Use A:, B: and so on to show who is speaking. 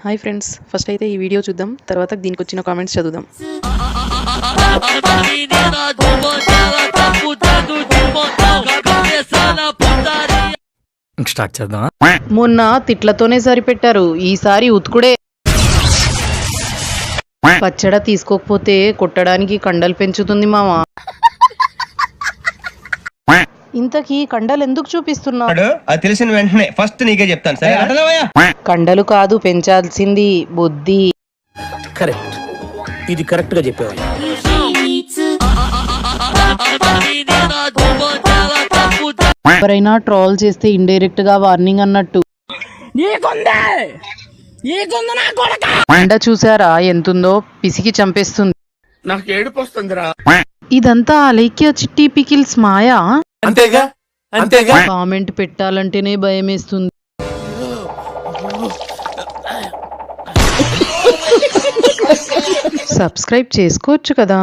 A: Hi friends, first అయితే ఈ video చూద్దాం, తర్వాత దీనికి వచ్చిన కామెంట్స్ చదువుదాం.
B: స్టార్ట్ చేద్దాం.
A: మొన్న తిట్లతోనే సరిపెట్టారు, ఈసారి ఉతుకుడే. పచ్చడ తీసుకోకపోతే కొట్టడానికి కండలు పెంచుతుంది మావా. ఇంతకీ కండలు ఎందుకు చూపిస్తున్నాడు?
C: అది తెలిసిన వెంటనే ఫస్ట్ నీకే చెప్తాను. సరే
A: కండలు కాదు పెంచాల్సింది, బుద్ధి.
B: కరెక్ట్, ఇది కరెక్ట్ గా చెప్పావు.
A: ఎవరైనా ట్రోల్ చేస్తే ఇండైరెక్ట్ గా వార్నింగ్ అన్నట్టు. ఎండ చూసారా ఎంతుందో, పిసికి చంపేస్తుంది.
B: నాకు ఏడుపు వస్తుందిరా.
A: ఇదంతా అలైక్య చిట్టి పికిల్స్ మాయా.
B: అంతేగా అంతేగా.
A: కామెంట్ పెట్టాలంటేనే భయమేస్తుంది. సబ్స్క్రైబ్ చేసుకోవచ్చు కదా.